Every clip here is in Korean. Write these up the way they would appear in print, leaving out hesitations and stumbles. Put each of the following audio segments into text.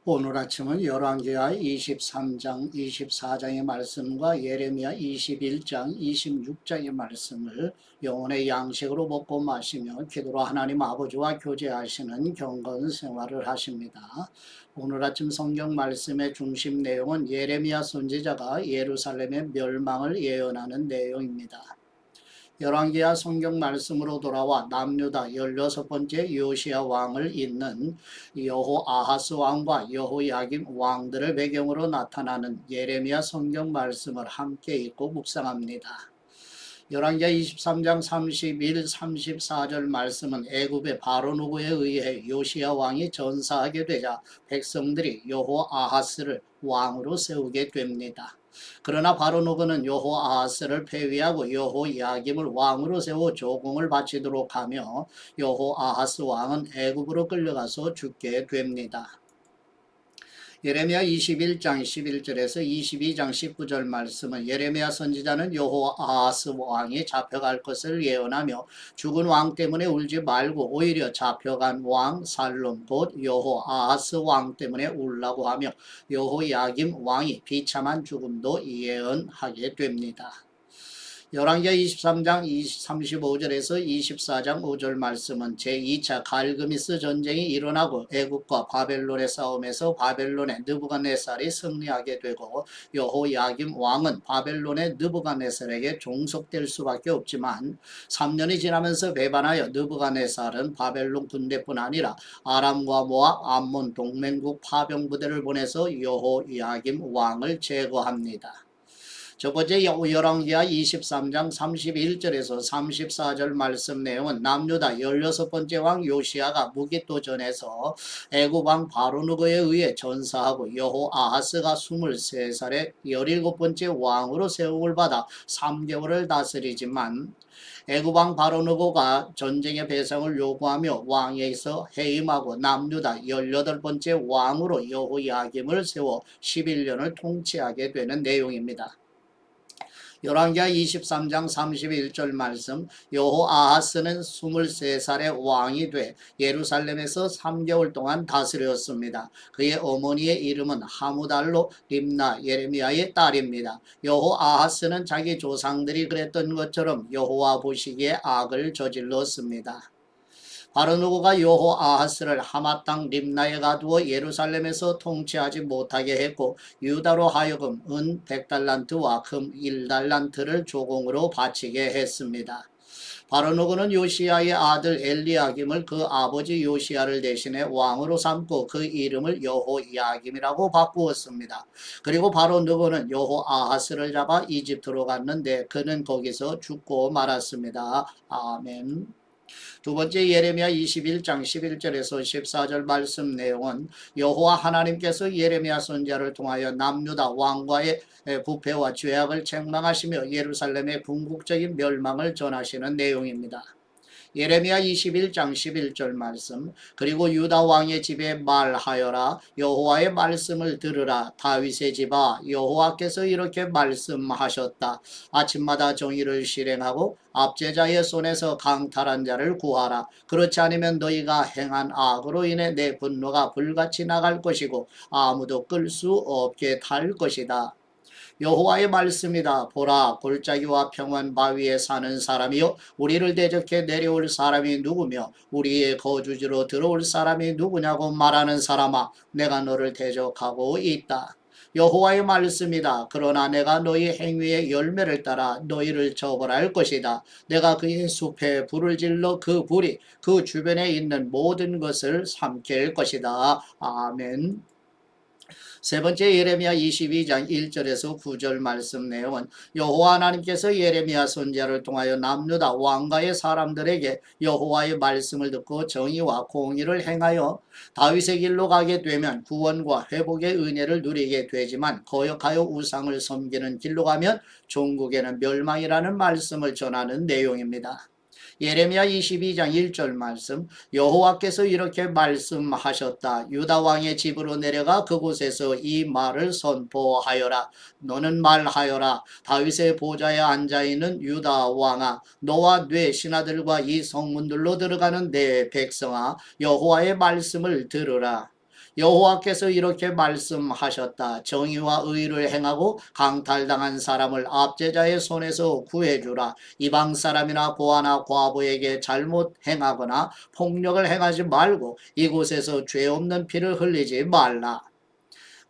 오늘 아침은 열왕기하 23장 24장의 말씀과 예레미야 21장 26장의 말씀을 영혼의 양식으로 먹고 마시며 기도로 하나님 아버지와 교제하시는 경건 생활을 하십니다. 오늘 아침 성경 말씀의 중심 내용은 예레미야 선지자가 예루살렘의 멸망을 예언하는 내용입니다. 열왕기하 성경 말씀으로 돌아와 남유다 16번째 요시야 왕을 잇는 여호아하스 왕과 여호야김 왕들을 배경으로 나타나는 예레미야 성경 말씀을 함께 읽고 묵상합니다. 열왕기하 23장 31, 34절 말씀은 애굽의 바로 누구에 의해 요시야 왕이 전사하게 되자 백성들이 여호아하스를 왕으로 세우게 됩니다. 그러나 바로 누구는 여호아하스를 폐위하고 여호야김을 왕으로 세워 조공을 바치도록 하며 여호아하스 왕은 애굽으로 끌려가서 죽게 됩니다. 예레미야 21장 11절에서 22장 19절 말씀은 예레미야 선지자는 여호아하스 왕이 잡혀갈 것을 예언하며 죽은 왕 때문에 울지 말고 오히려 잡혀간 왕 살룸 곧 여호아하스 왕 때문에 울라고 하며 여호야김 왕이 비참한 죽음도 예언하게 됩니다. 열왕기하 23장 35절에서 24장 5절 말씀은 제2차 갈그미스 전쟁이 일어나고 애굽과 바벨론의 싸움에서 바벨론의 느부갓네살이 승리하게 되고 여호야김 왕은 바벨론의 느부갓네살에게 종속될 수밖에 없지만 3년이 지나면서 배반하여 느부갓네살은 바벨론 군대뿐 아니라 아람과 모압, 암몬 동맹국 파병부대를 보내서 여호야김 왕을 제거합니다. 첫 번째 열왕기하 23장 31절에서 34절 말씀 내용은 남유다 16번째 왕 요시야가 무기토전에서 애굽 왕 바로누고에 의해 전사하고 여호아하스가 23살에 17번째 왕으로 세움을 받아 3개월을 다스리지만 애굽 왕 바로누고가 전쟁의 배상을 요구하며 왕에게서 해임하고 남유다 18번째 왕으로 여호야김을 세워 11년을 통치하게 되는 내용입니다. 열왕기하 23장 31절 말씀 여호아하스는 23살의 왕이 돼 예루살렘에서 3개월 동안 다스렸습니다. 그의 어머니의 이름은 하무달로 림나 예레미야의 딸입니다. 여호아하스는 자기 조상들이 그랬던 것처럼 여호와 보시기에 악을 저질렀습니다. 바로누고가 여호아하스를 하맛 땅 림나에 가두어 예루살렘에서 통치하지 못하게 했고 유다로 하여금 은 100달란트와 금 1달란트를 조공으로 바치게 했습니다. 바로누고는 요시야의 아들 엘리야김을 그 아버지 요시야를 대신해 왕으로 삼고 그 이름을 여호야김이라고 바꾸었습니다. 그리고 바로누고는 여호아하스를 잡아 이집트로 갔는데 그는 거기서 죽고 말았습니다. 아멘. 두 번째 예레미야 21장 11절에서 14절 말씀 내용은 여호와 하나님께서 예레미야 선지자를 통하여 남유다 왕과의 부패와 죄악을 책망하시며 예루살렘의 궁극적인 멸망을 전하시는 내용입니다. 예레미야 21장 11절 말씀 그리고 유다 왕의 집에 말하여라 여호와의 말씀을 들으라 다윗의 집아 여호와께서 이렇게 말씀하셨다 아침마다 정의를 실행하고 압제자의 손에서 강탈한 자를 구하라 그렇지 않으면 너희가 행한 악으로 인해 내 분노가 불같이 나갈 것이고 아무도 끌 수 없게 탈 것이다. 여호와의 말씀이다. 보라 골짜기와 평원 바위에 사는 사람이요 우리를 대적해 내려올 사람이 누구며 우리의 거주지로 들어올 사람이 누구냐고 말하는 사람아 내가 너를 대적하고 있다. 여호와의 말씀이다. 그러나 내가 너희 행위의 열매를 따라 너희를 처벌할 것이다. 내가 그의 숲에 불을 질러 그 불이 그 주변에 있는 모든 것을 삼킬 것이다. 아멘. 세 번째 예레미야 22장 1절에서 9절 말씀 내용은 여호와 하나님께서 예레미야 선지자를 통하여 남유다 왕가의 사람들에게 여호와의 말씀을 듣고 정의와 공의를 행하여 다윗의 길로 가게 되면 구원과 회복의 은혜를 누리게 되지만 거역하여 우상을 섬기는 길로 가면 종국에는 멸망이라는 말씀을 전하는 내용입니다. 예레미야 22장 1절 말씀 여호와께서 이렇게 말씀하셨다. 유다 왕의 집으로 내려가 그곳에서 이 말을 선포하여라. 너는 말하여라. 다윗의 보좌에 앉아있는 유다 왕아 너와 네 신하들과 이 성문들로 들어가는 내 백성아 여호와의 말씀을 들으라. 여호와께서 이렇게 말씀하셨다. 정의와 의를 행하고 강탈당한 사람을 압제자의 손에서 구해주라. 이방 사람이나 고아나 과부에게 잘못 행하거나 폭력을 행하지 말고 이곳에서 죄 없는 피를 흘리지 말라.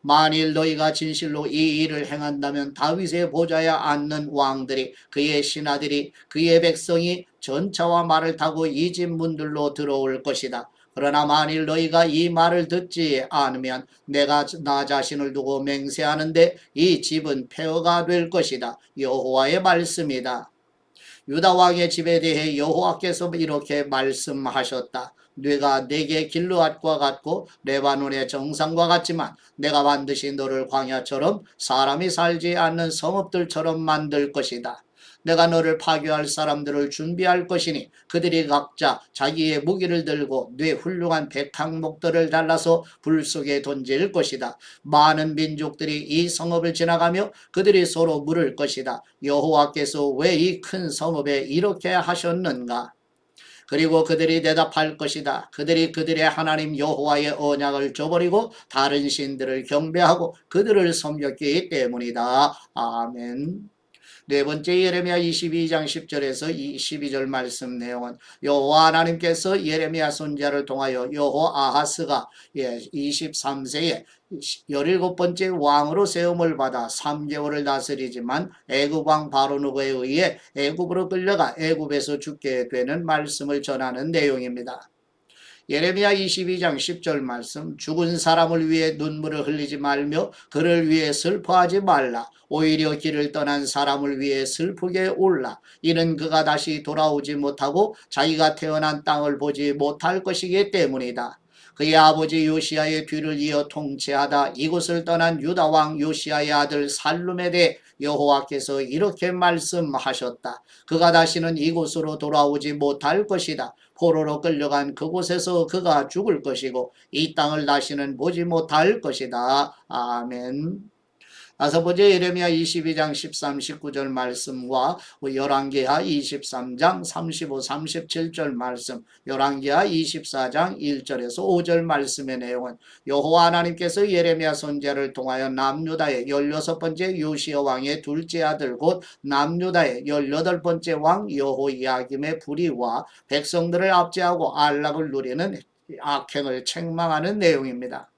만일 너희가 진실로 이 일을 행한다면 다윗의 보좌에 앉는 왕들이 그의 신하들이 그의 백성이 전차와 말을 타고 이 집 문들로 들어올 것이다. 그러나 만일 너희가 이 말을 듣지 않으면 내가 나 자신을 두고 맹세하는데 이 집은 폐허가 될 것이다. 여호와의 말씀이다. 유다 왕의 집에 대해 여호와께서 이렇게 말씀하셨다. 뇌가 내게 길르앗과 같고 레바논의 정상과 같지만 내가 반드시 너를 광야처럼 사람이 살지 않는 성읍들처럼 만들 것이다. 내가 너를 파괴할 사람들을 준비할 것이니 그들이 각자 자기의 무기를 들고 네 훌륭한 백항목들을 달라서 불 속에 던질 것이다. 많은 민족들이 이 성읍을 지나가며 그들이 서로 물을 것이다. 여호와께서 왜 이 큰 성읍에 이렇게 하셨는가? 그리고 그들이 대답할 것이다. 그들이 그들의 하나님 여호와의 언약을 저버리고 다른 신들을 경배하고 그들을 섬겼기 때문이다. 아멘. 네 번째 예레미야 22장 10절에서 22절 말씀 내용은 여호와 하나님께서 예레미야 선지자를 통하여 여호아하스가 23세에 17번째 왕으로 세움을 받아 3개월을 다스리지만 애굽 왕 바로누고에 의해 애굽으로 끌려가 애굽에서 죽게 되는 말씀을 전하는 내용입니다. 예레미야 22장 10절 말씀 죽은 사람을 위해 눈물을 흘리지 말며 그를 위해 슬퍼하지 말라. 오히려 길을 떠난 사람을 위해 슬프게 울라. 이는 그가 다시 돌아오지 못하고 자기가 태어난 땅을 보지 못할 것이기 때문이다. 그의 아버지 요시야의 뒤를 이어 통치하다 이곳을 떠난 유다 왕 요시야의 아들 살룸에 대해 여호와께서 이렇게 말씀하셨다. 그가 다시는 이곳으로 돌아오지 못할 것이다. 포로로 끌려간 그곳에서 그가 죽을 것이고 이 땅을 다시는 보지 못할 것이다. 아멘. 다섯 번째 예레미야 22장 13, 19절 말씀과 열왕기하 23장 35, 37절 말씀, 열왕기하 24장 1절에서 5절 말씀의 내용은 여호와 하나님께서 예레미야 선지자를 통하여 남유다의 16번째 요시야 왕의 둘째 아들 곧 남유다의 18번째 왕 여호야김의 불의와 백성들을 압제하고 안락을 누리는 악행을 책망하는 내용입니다.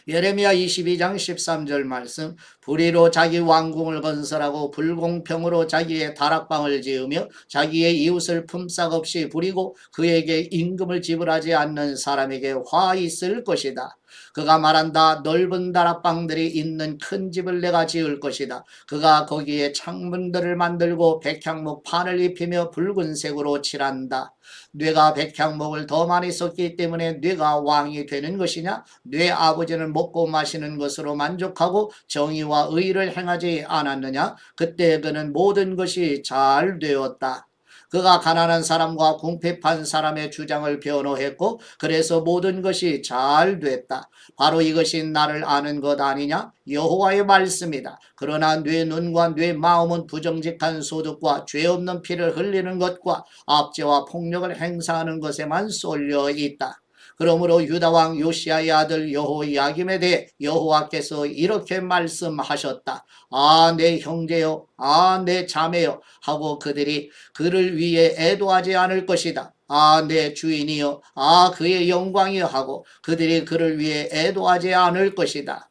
예레미야 22장 13절 말씀 불의로 자기 왕궁을 건설하고 불공평으로 자기의 다락방을 지으며 자기의 이웃을 품삯 없이 부리고 그에게 임금을 지불하지 않는 사람에게 화 있을 것이다. 그가 말한다. 넓은 다락방들이 있는 큰 집을 내가 지을 것이다. 그가 거기에 창문들을 만들고 백향목 판을 입히며 붉은색으로 칠한다. 뇌가 백향목을 더 많이 썼기 때문에 뇌가 왕이 되는 것이냐? 뇌 아버지는 먹고 마시는 것으로 만족하고 정의와 의를 행하지 않았느냐? 그때 그는 모든 것이 잘 되었다. 그가 가난한 사람과 궁핍한 사람의 주장을 변호했고 그래서 모든 것이 잘 됐다. 바로 이것이 나를 아는 것 아니냐? 여호와의 말씀이다. 그러나 네 눈과 네 마음은 부정직한 소득과 죄 없는 피를 흘리는 것과 압제와 폭력을 행사하는 것에만 쏠려 있다. 그러므로 유다왕 요시야의 아들 여호야김에 대해 여호와께서 이렇게 말씀하셨다. 아, 내 형제여, 아, 내 자매여 하고 그들이 그를 위해 애도하지 않을 것이다. 아, 내 주인이여, 아, 그의 영광이여 하고 그들이 그를 위해 애도하지 않을 것이다.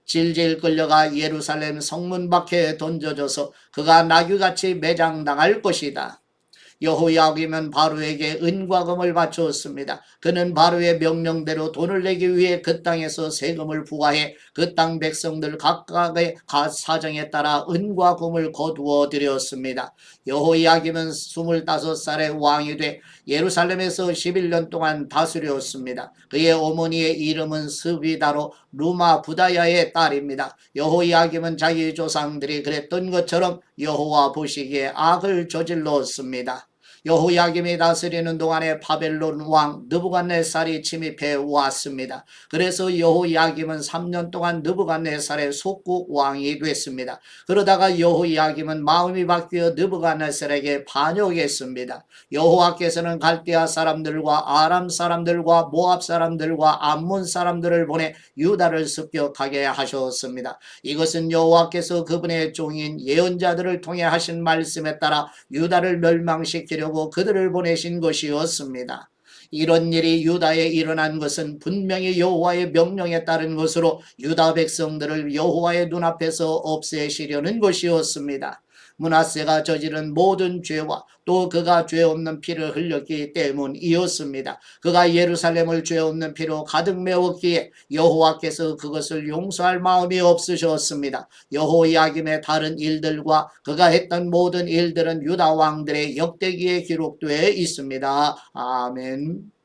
질질 끌려가 예루살렘 성문 밖에 던져져서 그가 나귀같이 매장당할 것이다. 여호야김은 바로에게 은과 금을 바쳤습니다. 그는 바로의 명령대로 돈을 내기 위해 그 땅에서 세금을 부과해 그 땅 백성들 각각의 사정에 따라 은과 금을 거두어 드렸습니다. 여호야김은 25살에 왕이 돼 예루살렘에서 11년 동안 다스렸습니다. 그의 어머니의 이름은 스비다로 루마 부다야의 딸입니다. 여호야김은 자기 조상들이 그랬던 것처럼 여호와 보시기에 악을 저질렀습니다. 여호야김이 다스리는 동안에 바벨론 왕 느부갓네살이 침입해 왔습니다. 그래서 여호야김은 3년 동안 느부갓네살의 속국 왕이 됐습니다. 그러다가 여호야김은 마음이 바뀌어 느부갓네살에게 반역했습니다. 여호와께서는 갈대아 사람들과 아람 사람들과 모압 사람들과 암몬 사람들을 보내 유다를 습격하게 하셨습니다. 이것은 여호와께서 그분의 종인 예언자들을 통해 하신 말씀에 따라 유다를 멸망시키려고 그들을 보내신 것이었습니다. 이런 일이 유다에 일어난 것은 분명히 여호와의 명령에 따른 것으로 유다 백성들을 여호와의 눈앞에서 없애시려는 것이었습니다. 므낫세가 저지른 모든 죄와 또 그가 죄 없는 피를 흘렸기 때문이었습니다. 그가 예루살렘을 죄 없는 피로 가득 메웠기에 여호와께서 그것을 용서할 마음이 없으셨습니다. 여호야김의 다른 일들과 그가 했던 모든 일들은 유다 왕들의 역대기에 기록되어 있습니다. 아멘.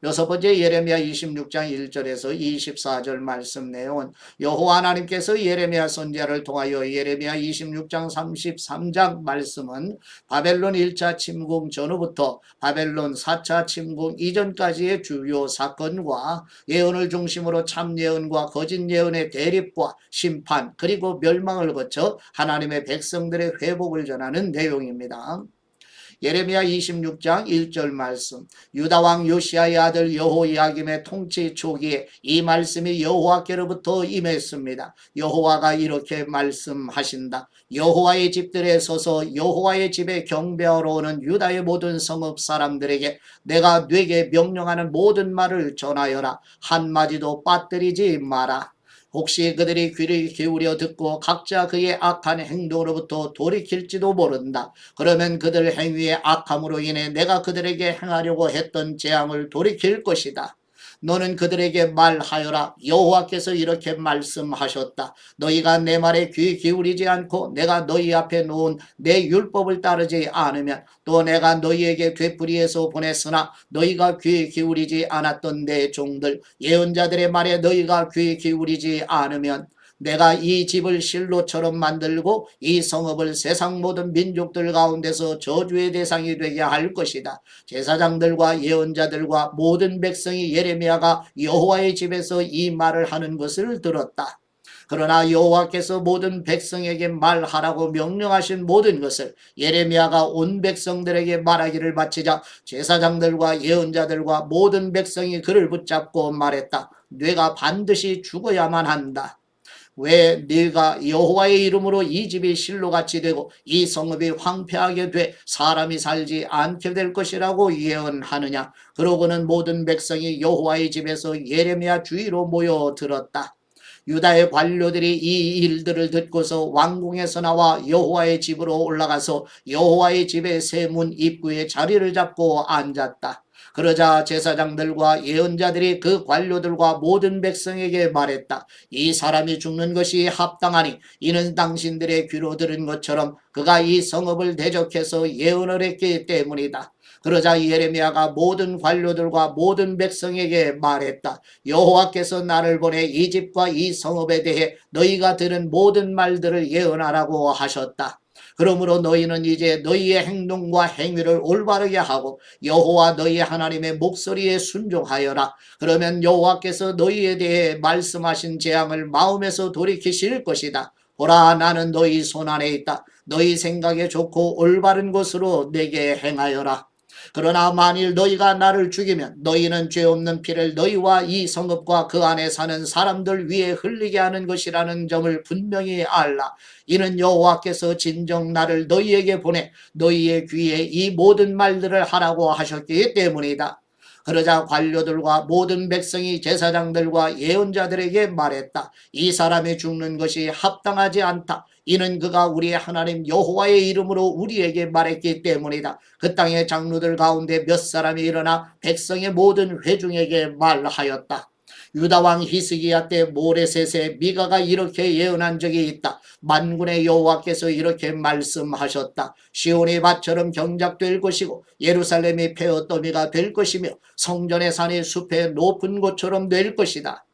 여섯 번째 예레미야 26장 1절에서 24절 말씀 내용은 여호와 하나님께서 예레미야 선지자를 통하여 예레미야 26장 33장 말씀은 바벨론 1차 침공 전후부터 바벨론 4차 침공 이전까지의 주요 사건과 예언을 중심으로 참예언과 거짓 예언의 대립과 심판 그리고 멸망을 거쳐 하나님의 백성들의 회복을 전하는 내용입니다. 예레미야 26장 1절 말씀 유다 왕 요시야의 아들 여호야김의 통치 초기에 이 말씀이 여호와께로부터 임했습니다. 여호와가 이렇게 말씀하신다. 여호와의 집들에 서서 여호와의 집에 경배하러 오는 유다의 모든 성읍 사람들에게 내가 네게 명령하는 모든 말을 전하여라. 한마디도 빠뜨리지 마라. 혹시 그들이 귀를 기울여 듣고 각자 그의 악한 행동으로부터 돌이킬지도 모른다. 그러면 그들 행위의 악함으로 인해 내가 그들에게 행하려고 했던 재앙을 돌이킬 것이다. 너는 그들에게 말하여라. 여호와께서 이렇게 말씀하셨다. 너희가 내 말에 귀 기울이지 않고 내가 너희 앞에 놓은 내 율법을 따르지 않으면 또 내가 너희에게 되풀이해서 보냈으나 너희가 귀 기울이지 않았던 내 종들 예언자들의 말에 너희가 귀 기울이지 않으면 내가 이 집을 실로처럼 만들고 이 성읍을 세상 모든 민족들 가운데서 저주의 대상이 되게 할 것이다. 제사장들과 예언자들과 모든 백성이 예레미야가 여호와의 집에서 이 말을 하는 것을 들었다. 그러나 여호와께서 모든 백성에게 말하라고 명령하신 모든 것을 예레미야가 온 백성들에게 말하기를 바치자 제사장들과 예언자들과 모든 백성이 그를 붙잡고 말했다. 네가 반드시 죽어야만 한다. 왜 네가 여호와의 이름으로 이 집이 실로같이 되고 이 성읍이 황폐하게 돼 사람이 살지 않게 될 것이라고 예언하느냐. 그러고는 모든 백성이 여호와의 집에서 예레미야 주위로 모여들었다. 유다의 관료들이 이 일들을 듣고서 왕궁에서 나와 여호와의 집으로 올라가서 여호와의 집의 세 문 입구에 자리를 잡고 앉았다. 그러자 제사장들과 예언자들이 그 관료들과 모든 백성에게 말했다. 이 사람이 죽는 것이 합당하니 이는 당신들의 귀로 들은 것처럼 그가 이 성읍을 대적해서 예언을 했기 때문이다. 그러자 예레미야가 모든 관료들과 모든 백성에게 말했다. 여호와께서 나를 보내 이 집과 이 성읍에 대해 너희가 들은 모든 말들을 예언하라고 하셨다. 그러므로 너희는 이제 너희의 행동과 행위를 올바르게 하고 여호와 너희 하나님의 목소리에 순종하여라. 그러면 여호와께서 너희에 대해 말씀하신 재앙을 마음에서 돌이키실 것이다. 보라, 나는 너희 손안에 있다. 너희 생각에 좋고 올바른 것으로 내게 행하여라. 그러나 만일 너희가 나를 죽이면 너희는 죄 없는 피를 너희와 이 성읍과 그 안에 사는 사람들 위에 흘리게 하는 것이라는 점을 분명히 알라. 이는 여호와께서 진정 나를 너희에게 보내 너희의 귀에 이 모든 말들을 하라고 하셨기 때문이다. 그러자 관료들과 모든 백성이 제사장들과 예언자들에게 말했다. 이 사람이 죽는 것이 합당하지 않다. 이는 그가 우리의 하나님 여호와의 이름으로 우리에게 말했기 때문이다. 그 땅의 장로들 가운데 몇 사람이 일어나 백성의 모든 회중에게 말하였다. 유다 왕 히스기야 때 모레셋의 미가가 이렇게 예언한 적이 있다. 만군의 여호와께서 이렇게 말씀하셨다. 시온이 밭처럼 경작될 것이고 예루살렘이 폐허더미가 될 것이며 성전의 산이 숲의 높은 곳처럼 될 것이다.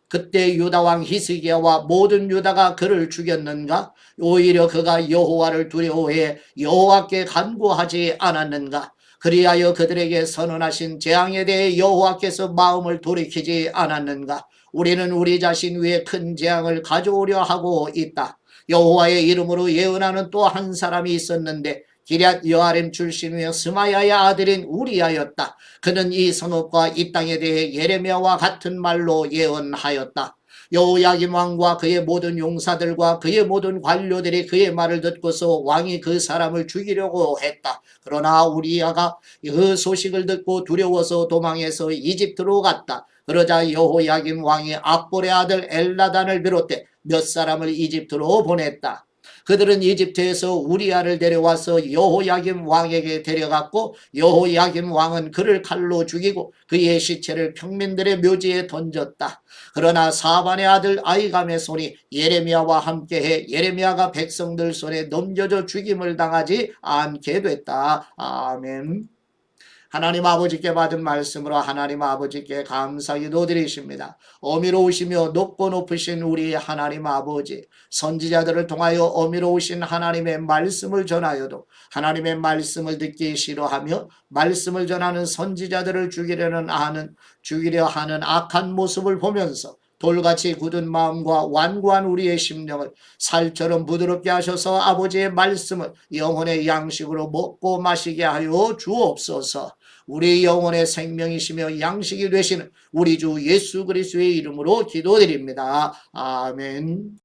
그때 유다 왕 히스기야와 모든 유다가 그를 죽였는가? 오히려 그가 여호와를 두려워해 여호와께 간구하지 않았는가? 그리하여 그들에게 선언하신 재앙에 대해 여호와께서 마음을 돌이키지 않았는가? 우리는 우리 자신 위에 큰 재앙을 가져오려 하고 있다. 여호와의 이름으로 예언하는 또 한 사람이 있었는데 기럇 여아림 출신의 스마야의 아들인 우리야였다. 그는 이 성읍과 이 땅에 대해 예레미야와 같은 말로 예언하였다. 여호야김 왕과 그의 모든 용사들과 그의 모든 관료들이 그의 말을 듣고서 왕이 그 사람을 죽이려고 했다. 그러나 우리야가 그 소식을 듣고 두려워서 도망해서 이집트로 갔다. 그러자 여호야김 왕이 악볼의 아들 엘나단을 비롯해 몇 사람을 이집트로 보냈다. 그들은 이집트에서 우리야를 데려와서 여호야김 왕에게 데려갔고 여호야김 왕은 그를 칼로 죽이고 그의 시체를 평민들의 묘지에 던졌다. 그러나 사반의 아들 아이감의 손이 예레미야와 함께해 예레미야가 백성들 손에 넘겨져 죽임을 당하지 않게 됐다. 아멘. 하나님 아버지께 받은 말씀으로 하나님 아버지께 감사기도 드리십니다. 어미로우시며 높고 높으신 우리 하나님 아버지, 선지자들을 통하여 어미로우신 하나님의 말씀을 전하여도 하나님의 말씀을 듣기 싫어하며 말씀을 전하는 선지자들을 죽이려 하는 악한 모습을 보면서 돌같이 굳은 마음과 완고한 우리의 심령을 살처럼 부드럽게 하셔서 아버지의 말씀을 영혼의 양식으로 먹고 마시게 하여 주옵소서. 우리 영혼의 생명이시며 양식이 되시는 우리 주 예수 그리스도의 이름으로 기도드립니다. 아멘.